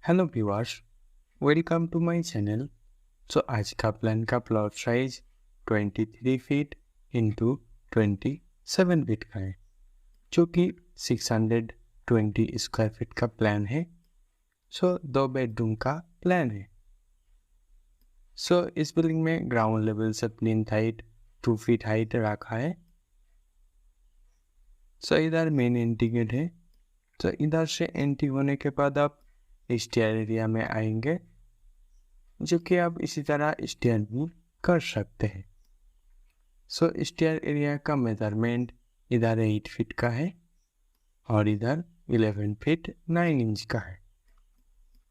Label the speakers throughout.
Speaker 1: Hello viewers, welcome to my channel. आज का plan का plot size 23 feet into 27 feet का है, जो कि 620 स्क्वायर फीट का प्लान है। 2 बेडरूम का प्लान है। इस बिल्डिंग में ग्राउंड लेवल से प्लिंथ हाइट 2 फीट हाइट रखा है। इधर मेन एंट्री गेट है। इधर से एंट्री होने के बाद आप स्टेयर एरिया में आएंगे, जो कि आप इसी तरह स्टेयर भी कर सकते हैं। स्टेयर एरिया का मेजरमेंट इधर 8 फीट का है और इधर 11 फीट 9 इंच का है।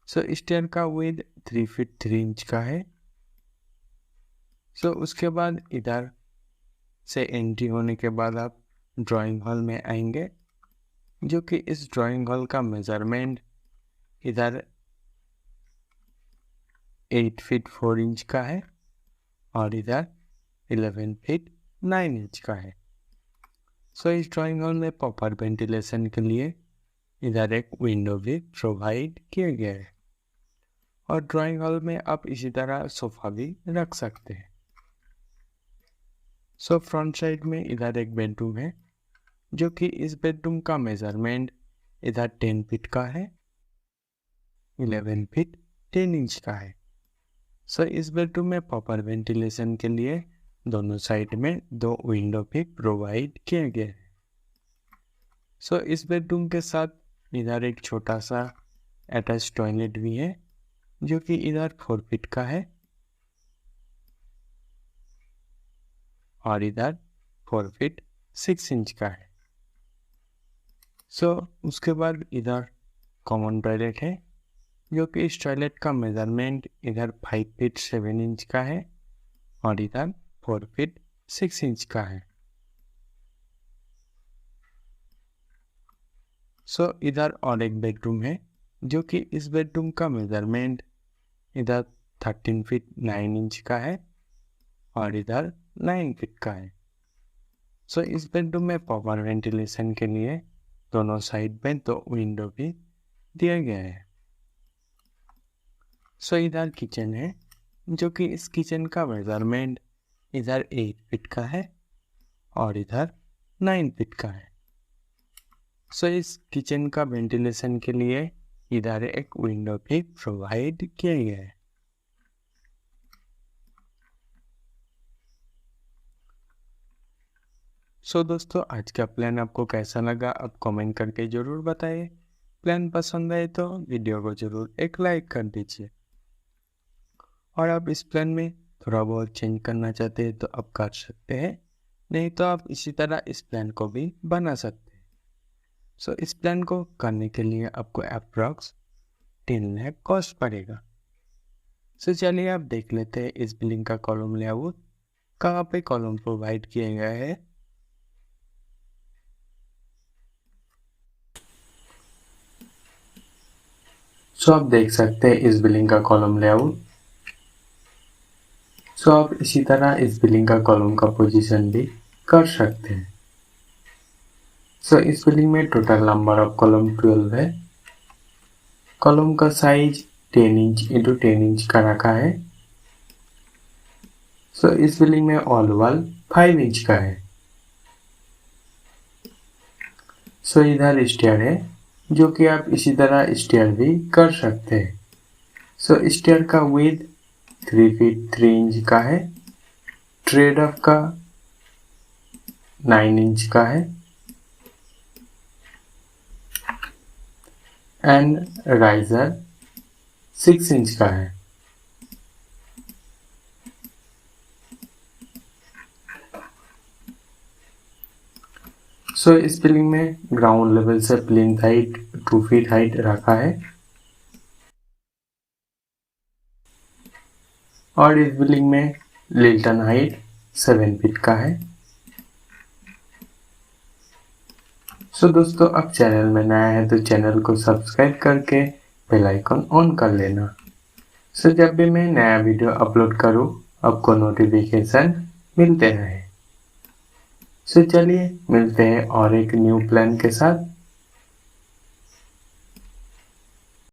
Speaker 1: स्टेयर का विड्थ 3 फीट 3 इंच का है। उसके बाद इधर से एंट्री होने के बाद आप ड्राइंग हॉल में आएंगे, जो कि इस ड्राइंग हॉल का मेजरमेंट इधर 8 फीट 4 इंच का है और इधर 11 फीट 9 इंच का है। इस ड्राइंग हॉल में प्रॉपर वेंटिलेशन के लिए इधर एक विंडो भी प्रोवाइड किया गया है और ड्राइंग हॉल में आप इसी तरह सोफा भी रख सकते हैं। फ्रंट साइड में इधर एक बेडरूम है, जो कि इस बेडरूम का मेजरमेंट इधर 10 फीट का है, 11 फीट 10 इंच का है। इस बेडरूम में प्रॉपर वेंटिलेशन के लिए दोनों साइड में 2 विंडो भी प्रोवाइड किए गए हैं। इस बेडरूम के साथ इधर एक छोटा सा अटैच टॉयलेट भी है, जो कि इधर 4 फीट का है और इधर 4 फीट 6 इंच का है। उसके बाद इधर कॉमन टॉयलेट है, जो कि इस टॉयलेट का मेजरमेंट इधर 5 फीट 7 इंच का है और इधर 4 फीट 6 इंच का है। इधर और एक बेडरूम है, जो कि इस बेडरूम का मेजरमेंट इधर 13 फीट 9 इंच का है और इधर 9 फीट का है। इस बेडरूम में प्रॉपर वेंटिलेशन के लिए दोनों साइड में 2 विंडो भी दिए गए हैं। इधर किचन है, जो कि इस किचन का मेजरमेंट इधर 8 फीट का है और इधर 9 फीट का है। इस किचन का वेंटिलेशन के लिए इधर एक विंडो भी प्रोवाइड किया गया है। दोस्तों, आज का प्लान आपको कैसा लगा आप कमेंट करके ज़रूर बताइए। प्लान पसंद आए तो वीडियो को ज़रूर एक लाइक कर दीजिए और आप इस प्लान में थोड़ा बहुत चेंज करना चाहते हैं तो आप कर सकते हैं, नहीं तो आप इसी तरह इस प्लान को भी बना सकते हैं। इस प्लान को करने के लिए आपको अप्रॉक्स 10 लाख कॉस्ट पड़ेगा। चलिए आप देख लेते हैं इस बिल्डिंग का कॉलम लेआउट कहाँ पे कॉलम प्रोवाइड किया गया है। आप देख सकते हैं इस बिल्डिंग का कॉलम लेआउट। आप इसी तरह इस बिल्डिंग का कॉलम का पोजीशन भी कर सकते हैं। इस बिल्डिंग में टोटल नंबर ऑफ कॉलम 12 है। कॉलम का साइज 10 इंच इंटू 10 इंच का रखा है। इस बिल्डिंग में ऑल वॉल 5 इंच का है। इधर स्टेयर है, जो कि आप इसी तरह स्टेयर भी कर सकते हैं। स्टेयर का विड्थ 3 फीट 3 इंच का है। ट्रेड ऑफ का 9 इंच का है एंड राइजर 6 इंच का है। इस बिल्डिंग में ग्राउंड लेवल से प्लिंथ हाइट 2 फीट हाइट रखा है और इस बिल्डिंग में लिल्टन हाइट 7 फीट का है। दोस्तों, आप चैनल में नया है तो चैनल को सब्सक्राइब करके बेल आइकन ऑन कर लेना। जब भी मैं नया वीडियो अपलोड करूं आपको नोटिफिकेशन मिलते रहे। चलिए मिलते हैं और एक न्यू प्लान के साथ।